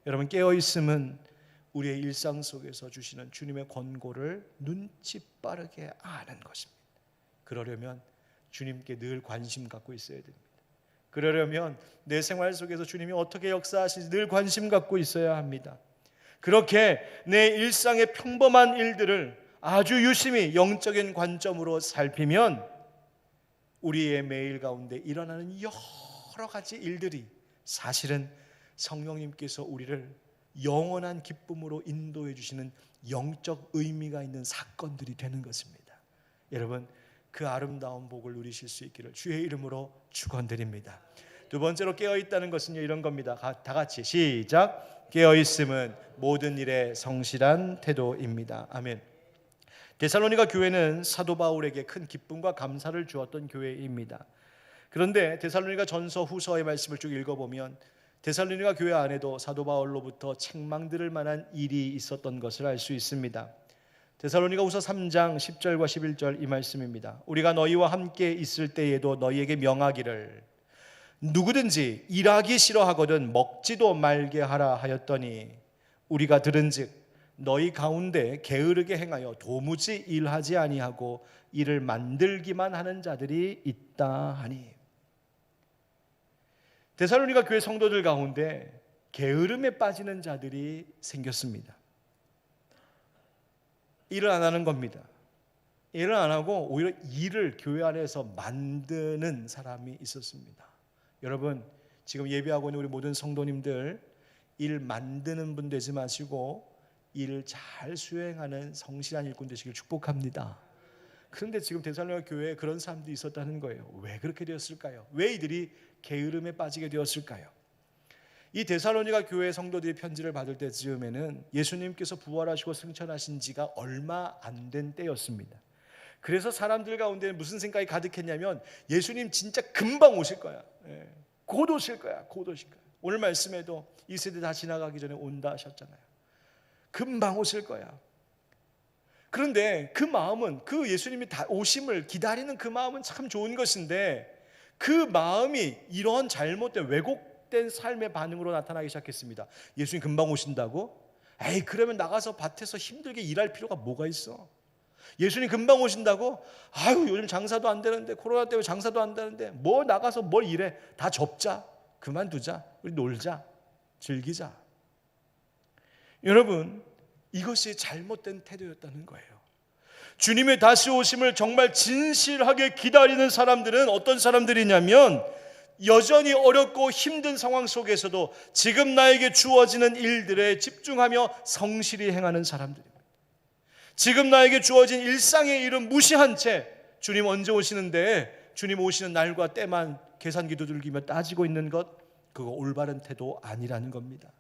여러분, 깨어 있음은 우리의 일상 속에서 주시는 주님의 권고를 눈치 빠르게 아는 것입니다. 그러려면 주님께 늘 관심 갖고 있어야 됩니다. 그러려면 내 생활 속에서 주님이 어떻게 역사하시는지 늘 관심 갖고 있어야 합니다. 그렇게 내 일상의 평범한 일들을 아주 유심히 영적인 관점으로 살피면 우리의 매일 가운데 일어나는 여러 가지 일들이 사실은 성령님께서 우리를 영원한 기쁨으로 인도해 주시는 영적 의미가 있는 사건들이 되는 것입니다. 여러분, 그 아름다운 복을 누리실 수 있기를 주의 이름으로 축원드립니다. 두 번째로 깨어있다는 것은요, 이런 겁니다. 다 같이 시작. 깨어있음은 모든 일에 성실한 태도입니다. 아멘. 데살로니가 교회는 사도 바울에게 큰 기쁨과 감사를 주었던 교회입니다. 그런데 데살로니가 전서 후서의 말씀을 쭉 읽어보면 데살로니가 교회 안에도 사도 바울로부터 책망들을 만한 일이 있었던 것을 알 수 있습니다. 데살로니가 후서 3장 10절과 11절 이 말씀입니다. 우리가 너희와 함께 있을 때에도 너희에게 명하기를 누구든지 일하기 싫어하거든 먹지도 말게 하라 하였더니 우리가 들은즉 너희 가운데 게으르게 행하여 도무지 일하지 아니하고 일을 만들기만 하는 자들이 있다 하니. 데살로니가 교회 성도들 가운데 게으름에 빠지는 자들이 생겼습니다. 일을 안 하는 겁니다. 일을 안 하고 오히려 일을 교회 안에서 만드는 사람이 있었습니다. 여러분, 지금 예배하고 있는 우리 모든 성도님들, 일 만드는 분 되지 마시고 일을 잘 수행하는 성실한 일꾼 되시길 축복합니다. 그런데 지금 데살로니가 교회에 그런 사람들이 있었다는 거예요. 왜 그렇게 되었을까요? 왜 이들이 게으름에 빠지게 되었을까요? 이 데살로니가 교회 성도들이 편지를 받을 때쯤에는 예수님께서 부활하시고 승천하신 지가 얼마 안 된 때였습니다. 그래서 사람들 가운데 무슨 생각이 가득했냐면 예수님 진짜 금방 오실 거야. 곧 오실 거야. 곧 오실 거야. 오늘 말씀에도 이 세대 다 지나가기 전에 온다 하셨잖아요. 금방 오실 거야. 그런데 그 마음은, 그 예수님이 다 오심을 기다리는 그 마음은 참 좋은 것인데, 그 마음이 이런 잘못된 왜곡된 삶의 반응으로 나타나기 시작했습니다. 예수님 금방 오신다고? 에이, 그러면 나가서 밭에서 힘들게 일할 필요가 뭐가 있어? 예수님 금방 오신다고? 아유, 요즘 장사도 안 되는데, 코로나 때문에 장사도 안 되는데 뭐 나가서 뭘 일해? 다 접자, 그만두자, 우리 놀자, 즐기자. 여러분, 이것이 잘못된 태도였다는 거예요. 주님의 다시 오심을 정말 진실하게 기다리는 사람들은 어떤 사람들이냐면, 여전히 어렵고 힘든 상황 속에서도 지금 나에게 주어지는 일들에 집중하며 성실히 행하는 사람들입니다. 지금 나에게 주어진 일상의 일은 무시한 채 주님 언제 오시는데, 주님 오시는 날과 때만 계산기 두들기며 따지고 있는 것, 그거 올바른 태도 아니라는 겁니다.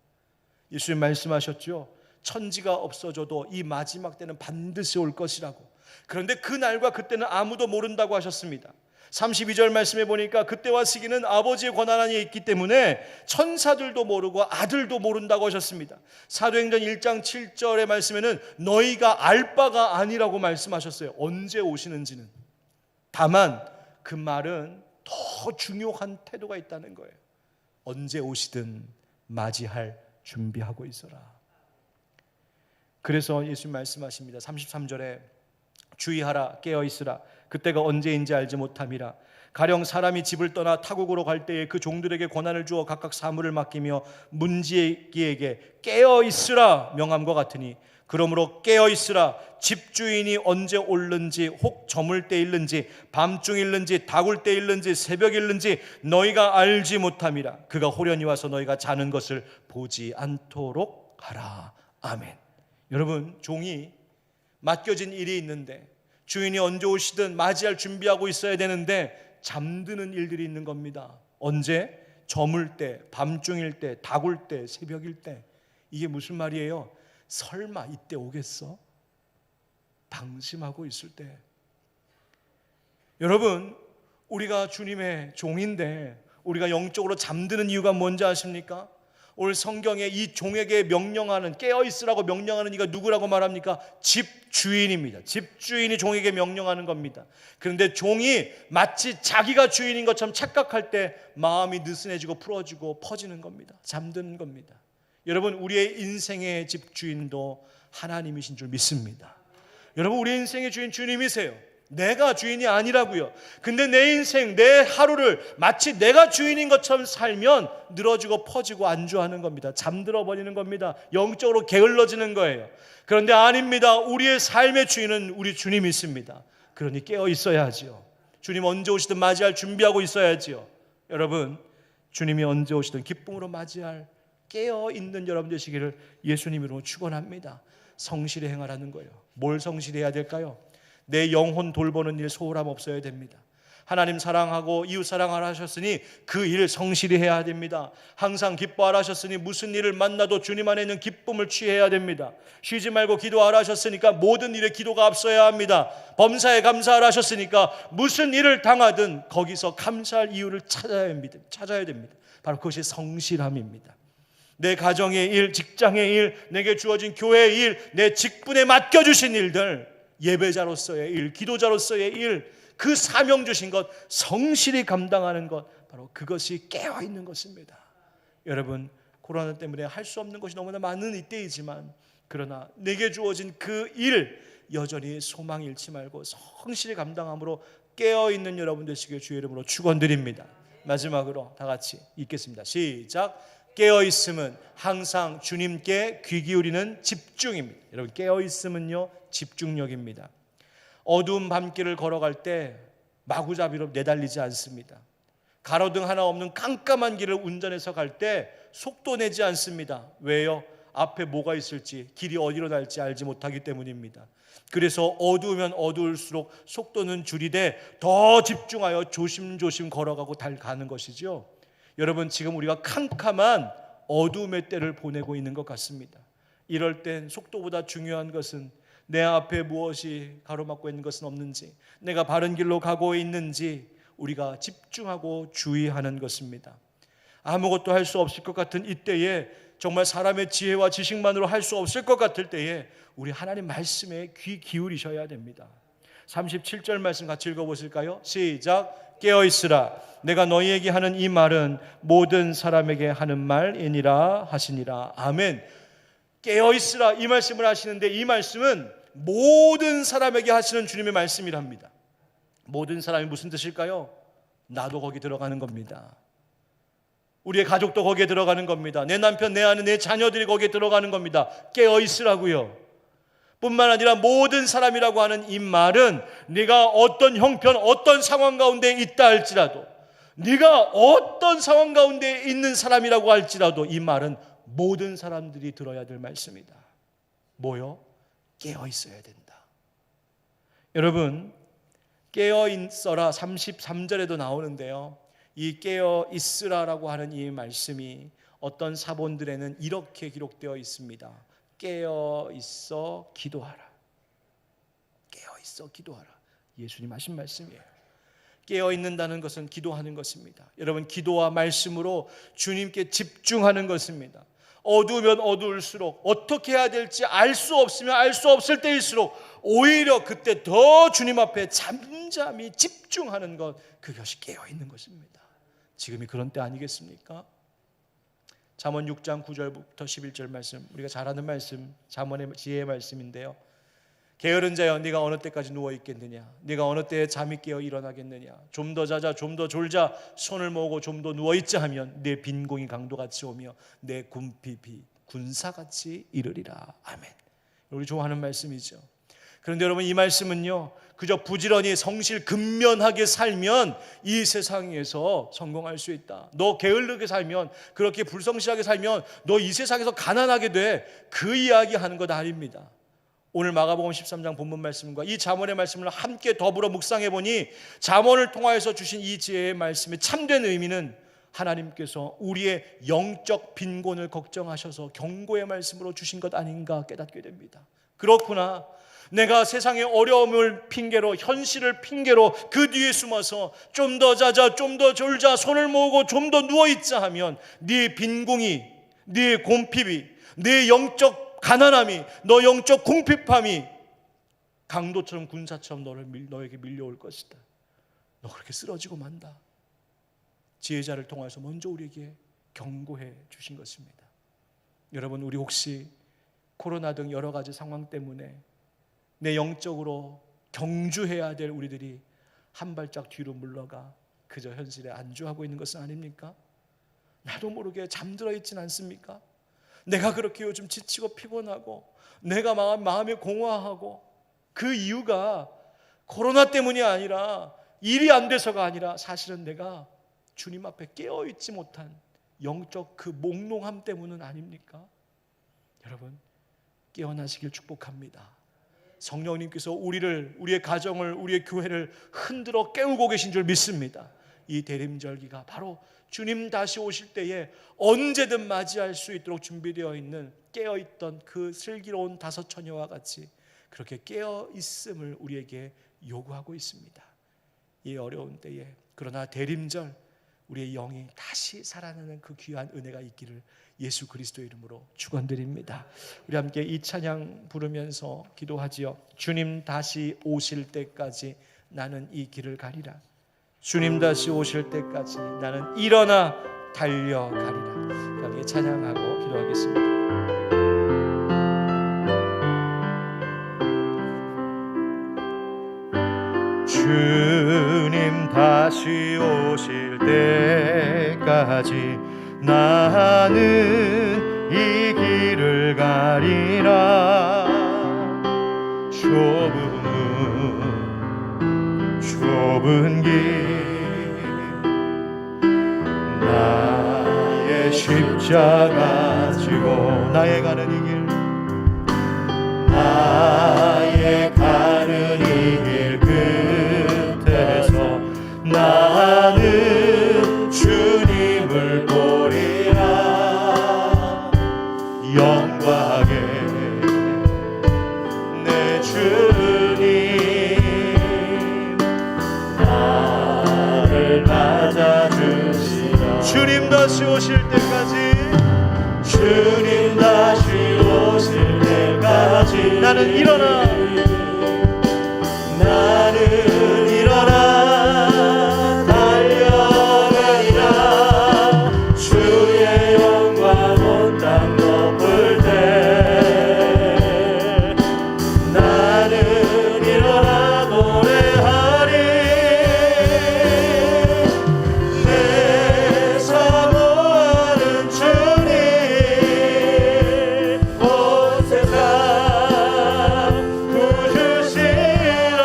예수님 말씀하셨죠. 천지가 없어져도 이 마지막 때는 반드시 올 것이라고. 그런데 그 날과 그때는 아무도 모른다고 하셨습니다. 32절 말씀해 보니까 그때와 시기는 아버지의 권한 안에 있기 때문에 천사들도 모르고 아들도 모른다고 하셨습니다. 사도행전 1장 7절의 말씀에는 너희가 알 바가 아니라고 말씀하셨어요. 언제 오시는지는. 다만 그 말은 더 중요한 태도가 있다는 거예요. 언제 오시든 맞이할 준비하고 있어라. 그래서 예수님 말씀하십니다. 33절에 주의하라, 깨어있으라. 그때가 언제인지 알지 못함이라. 가령 사람이 집을 떠나 타국으로 갈 때에 그 종들에게 권한을 주어 각각 사물을 맡기며 문지기에게 깨어있으라 명함과 같으니, 그러므로 깨어있으라. 집주인이 언제 올는지, 혹 저물 때일는지, 밤중일는지, 다굴 때일는지, 새벽일는지 너희가 알지 못함이라. 그가 호련히 와서 너희가 자는 것을 보지 않도록 하라. 아멘. 여러분, 종이 맡겨진 일이 있는데 주인이 언제 오시든 맞이할 준비하고 있어야 되는데 잠드는 일들이 있는 겁니다. 언제? 저물 때, 밤중일 때, 다굴 때, 새벽일 때. 이게 무슨 말이에요? 설마 이때 오겠어? 방심하고 있을 때. 여러분, 우리가 주님의 종인데 우리가 영적으로 잠드는 이유가 뭔지 아십니까? 오늘 성경에 이 종에게 명령하는, 깨어있으라고 명령하는 이가 누구라고 말합니까? 집주인입니다. 집주인이 종에게 명령하는 겁니다. 그런데 종이 마치 자기가 주인인 것처럼 착각할 때 마음이 느슨해지고 풀어지고 퍼지는 겁니다. 잠드는 겁니다. 여러분, 우리의 인생의 집주인도 하나님이신 줄 믿습니다. 여러분, 우리 인생의 주인 주님이세요. 내가 주인이 아니라고요. 근데 내 인생, 내 하루를 마치 내가 주인인 것처럼 살면 늘어지고 퍼지고 안주하는 겁니다. 잠들어 버리는 겁니다. 영적으로 게을러지는 거예요. 그런데 아닙니다. 우리의 삶의 주인은 우리 주님이십니다. 그러니 깨어 있어야지요. 주님 언제 오시든 맞이할 준비하고 있어야지요. 여러분, 주님이 언제 오시든 기쁨으로 맞이할 깨어 있는 여러분 되시기를 예수님으로 축원합니다. 성실히 행하라는 거예요. 뭘 성실히 해야 될까요? 내 영혼 돌보는 일 소홀함 없어야 됩니다. 하나님 사랑하고 이웃 사랑하라 하셨으니 그 일 성실히 해야 됩니다. 항상 기뻐하라 하셨으니 무슨 일을 만나도 주님 안에 있는 기쁨을 취해야 됩니다. 쉬지 말고 기도하라 하셨으니까 모든 일에 기도가 앞서야 합니다. 범사에 감사하라 하셨으니까 무슨 일을 당하든 거기서 감사할 이유를 찾아야 됩니다. 바로 그것이 성실함입니다. 내 가정의 일, 직장의 일, 내게 주어진 교회의 일, 내 직분에 맡겨주신 일들, 예배자로서의 일, 기도자로서의 일, 그 사명 주신 것 성실히 감당하는 것, 바로 그것이 깨어있는 것입니다. 여러분, 코로나 때문에 할 수 없는 것이 너무나 많은 이때이지만, 그러나 내게 주어진 그 일 여전히 소망 잃지 말고 성실히 감당함으로 깨어있는 여러분 되시길 주의 이름으로 축원드립니다. 마지막으로 다 같이 읽겠습니다. 시작. 깨어있음은 항상 주님께 귀 기울이는 집중입니다. 여러분, 깨어있음은요 집중력입니다. 어두운 밤길을 걸어갈 때 마구잡이로 내달리지 않습니다. 가로등 하나 없는 깜깜한 길을 운전해서 갈 때 속도 내지 않습니다. 왜요? 앞에 뭐가 있을지, 길이 어디로 날지 알지 못하기 때문입니다. 그래서 어두우면 어두울수록 속도는 줄이되 더 집중하여 조심조심 걸어가고 가는 것이죠. 여러분, 지금 우리가 캄캄한 어두움의 때를 보내고 있는 것 같습니다. 이럴 땐 속도보다 중요한 것은 내 앞에 무엇이 가로막고 있는 것은 없는지, 내가 바른 길로 가고 있는지 우리가 집중하고 주의하는 것입니다. 아무것도 할 수 없을 것 같은 이때에, 정말 사람의 지혜와 지식만으로 할 수 없을 것 같을 때에 우리 하나님 말씀에 귀 기울이셔야 됩니다. 37절 말씀 같이 읽어보실까요? 시작. 깨어있으라. 내가 너희에게 하는 이 말은 모든 사람에게 하는 말이니라 하시니라. 아멘. 깨어있으라, 이 말씀을 하시는데, 이 말씀은 모든 사람에게 하시는 주님의 말씀이랍니다. 모든 사람이 무슨 뜻일까요? 나도 거기 들어가는 겁니다. 우리의 가족도 거기에 들어가는 겁니다. 내 남편, 내 아내, 내 자녀들이 거기에 들어가는 겁니다. 깨어있으라고요. 뿐만 아니라 모든 사람이라고 하는 이 말은 네가 어떤 형편, 어떤 상황 가운데 있다 할지라도, 네가 어떤 상황 가운데 있는 사람이라고 할지라도 이 말은 모든 사람들이 들어야 될 말씀이다. 뭐요? 깨어있어야 된다. 여러분, 깨어있어라 33절에도 나오는데요, 이 깨어있으라라고 하는 이 말씀이 어떤 사본들에는 이렇게 기록되어 있습니다. 깨어있어 기도하라. 깨어있어 기도하라. 예수님 하신 말씀이에요. 깨어있는다는 것은 기도하는 것입니다. 여러분, 기도와 말씀으로 주님께 집중하는 것입니다. 어두우면 어두울수록, 어떻게 해야 될지 알 수 없으면 알 수 없을 때일수록 오히려 그때 더 주님 앞에 잠잠히 집중하는 것, 그것이 깨어있는 것입니다. 지금이 그런 때 아니겠습니까? 잠언 6장 9절부터 11절 말씀, 우리가 잘 아는 말씀, 잠언의 지혜의 말씀인데요, 게으른 자여, 네가 어느 때까지 누워 있겠느냐? 네가 어느 때에 잠이 깨어 일어나겠느냐? 좀 더 자자, 좀 더 졸자, 손을 모으고 좀 더 누워 있자 하면 내 빈공이 강도같이 오며 내 궁핍이 군사같이 이르리라. 아멘. 우리 좋아하는 말씀이죠. 그런데 여러분, 이 말씀은요, 그저 부지런히 성실 근면하게 살면 이 세상에서 성공할 수 있다. 너 게을르게 살면, 그렇게 불성실하게 살면 너 이 세상에서 가난하게 돼, 그 이야기 하는 것 아닙니다. 오늘 마가복음 13장 본문 말씀과 이 잠언의 말씀을 함께 더불어 묵상해 보니, 잠언을 통하여서 주신 이 지혜의 말씀의 참된 의미는 하나님께서 우리의 영적 빈곤을 걱정하셔서 경고의 말씀으로 주신 것 아닌가 깨닫게 됩니다. 그렇구나. 내가 세상의 어려움을 핑계로, 현실을 핑계로 그 뒤에 숨어서 좀 더 자자, 좀 더 졸자, 손을 모으고 좀 더 누워있자 하면 네 빈궁이, 네 곰핍이, 네 영적 가난함이, 너 영적 궁핍함이 강도처럼, 군사처럼 너에게 밀려올 것이다. 너 그렇게 쓰러지고 만다. 지혜자를 통해서 먼저 우리에게 경고해 주신 것입니다. 여러분, 우리 혹시 코로나 등 여러 가지 상황 때문에 내 영적으로 경주해야 될 우리들이 한 발짝 뒤로 물러가 그저 현실에 안주하고 있는 것은 아닙니까? 나도 모르게 잠들어 있진 않습니까? 내가 그렇게 요즘 지치고 피곤하고 내가 마음이 공허하고, 그 이유가 코로나 때문이 아니라, 일이 안 돼서가 아니라 사실은 내가 주님 앞에 깨어있지 못한 영적 그 몽롱함 때문은 아닙니까? 여러분, 깨어나시길 축복합니다. 성령님께서 우리의 가정을, 우리의 교회를 흔들어 깨우고 계신 줄 믿습니다. 이 대림절기가 바로 주님 다시 오실 때에 언제든 맞이할 수 있도록 준비되어 있는, 깨어있던 그 슬기로운 다섯 처녀와 같이 그렇게 깨어있음을 우리에게 요구하고 있습니다. 이 어려운 때에, 그러나 대림절 우리의 영이 다시 살아나는 그 귀한 은혜가 있기를 예수 그리스도의 이름으로 축원드립니다. 우리 함께 이 찬양 부르면서 기도하지요. 주님 다시 오실 때까지 나는 이 길을 가리라. 주님 다시 오실 때까지 나는 일어나 달려가리라. 우리 함께 찬양하고 기도하겠습니다.
주님 다시 오실 때까지 나는 이 길을 가리라. 좁은 문 좁은 길 나의 십자가 지고
나의 가는 이 길
나의 가는 이 길 끝에서 나는 주님을 보리라 영광에 내 주님 나를 맞아주시라
주님 다시 오실 때까지
주님 다시 오실 때까지
나는 일어나
달려가리라 주의 영광 온 땅 덮을 때 나는 일어나 노래하리 내 사모하는 주님 온 세상 구주시라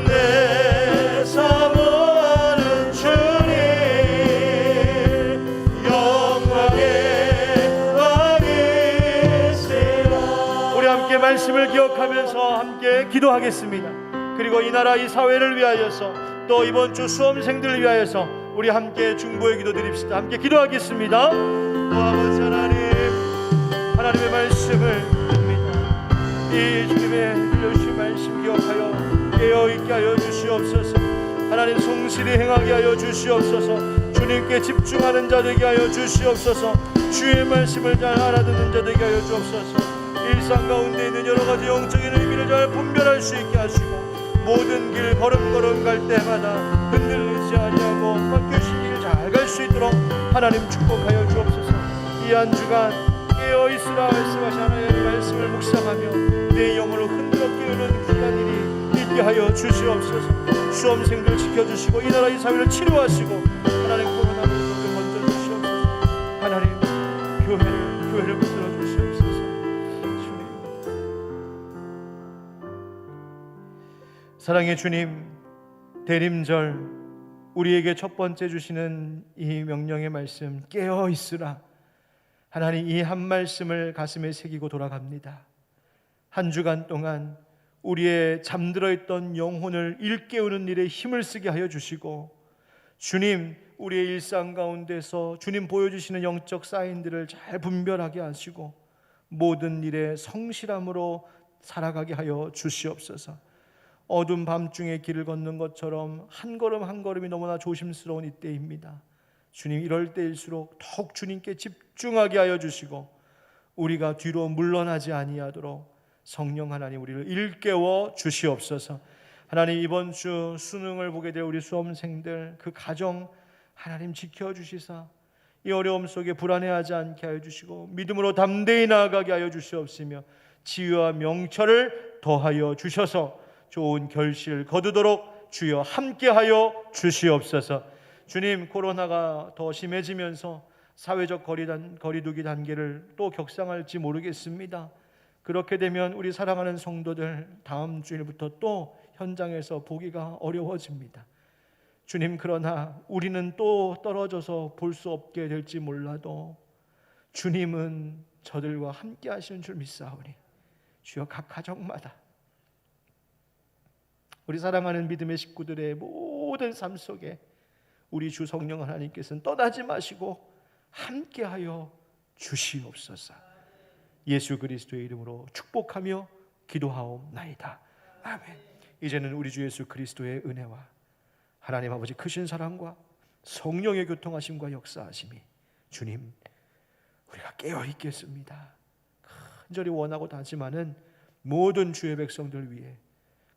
내 사모하는 주님 영광의 왕이시라
우리 함께 말씀을 기억하면서 함께 기도하겠습니다. 그리고 이 나라 이 사회를 위하여서 또 이번 주 수험생들을 위하여서 우리 함께 중보의 기도 드립시다. 함께 기도하겠습니다. 아버지 하나님의 말씀을 듭니다. 이 주님의 들려주신 말씀 기억하여 깨어있게 하여 주시옵소서. 하나님 성실히 행하게 하여 주시옵소서. 주님께 집중하는 자 되게 하여 주시옵소서. 주의 말씀을 잘 알아듣는 자 되게 하여 주옵소서. 일상 가운데 있는 여러 가지 영적인 의미를 잘 분별할 수 있게 하시고 모든 길 걸음걸음 갈 때마다 흔들리지 아니하고 막히신 길 잘 갈 수 있도록 하나님 축복하여 주옵소서. 이 한 주간 깨어있으라 말씀하신 하나님의 말씀을 묵상하며 내 영혼을 흔들어 깨우는 기간이 있게 하여 주시옵소서. 수험생들 지켜주시고 이 나라 이 사회를 치료하시고 하나님 코로나 virus을 건져 주시옵소서. 하나님 교회를 붙들어 주시옵소서. 주님 사랑의 주님, 대림절 우리에게 첫 번째 주시는 이 명령의 말씀 깨어 있으라. 하나님 이 한 말씀을 가슴에 새기고 돌아갑니다. 한 주간 동안 우리의 잠들어 있던 영혼을 일깨우는 일에 힘을 쓰게 하여 주시고 주님 우리의 일상 가운데서 주님 보여주시는 영적 사인들을 잘 분별하게 하시고 모든 일에 성실함으로 살아가게 하여 주시옵소서. 어두운 밤중에 길을 걷는 것처럼 한 걸음 한 걸음이 너무나 조심스러운 이때입니다. 주님 이럴 때일수록 더욱 주님께 집중하게 하여 주시고 우리가 뒤로 물러나지 아니하도록 성령 하나님 우리를 일깨워 주시옵소서. 하나님 이번 주 수능을 보게 될 우리 수험생들 그 가정 하나님 지켜주시사 이 어려움 속에 불안해하지 않게 하여 주시고 믿음으로 담대히 나아가게 하여 주시옵시며 지혜와 명철을 더하여 주셔서 좋은 결실을 거두도록 주여 함께하여 주시옵소서. 주님 코로나가 더 심해지면서 사회적 거리두기 단계를 또 격상할지 모르겠습니다. 그렇게 되면 우리 사랑하는 성도들 다음 주일부터 또 현장에서 보기가 어려워집니다. 주님 그러나 우리는 또 떨어져서 볼 수 없게 될지 몰라도 주님은 저들과 함께 하시는 줄 믿사오니 주여 각 가정마다 우리 사랑하는 믿음의 식구들의 모든 삶 속에 우리 주 성령 하나님께서는 떠나지 마시고 함께하여 주시옵소서. 예수 그리스도의 이름으로 축복하며 기도하옵나이다. 아멘. 이제는 우리 주 예수 그리스도의 은혜와 하나님 아버지 크신 사랑과 성령의 교통하심과 역사하심이 주님 우리가 깨어 있겠습니다. 간절히 원하고 다짐하는 모든 주의 백성들 위해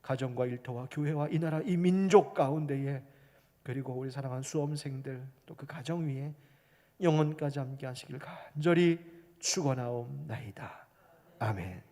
가정과 일터와 교회와 이 나라 이 민족 가운데에 그리고 우리 사랑하는 수험생들 또 그 가정 위에 영원까지 함께 하시길 간절히 축원하옵나이다. 아멘.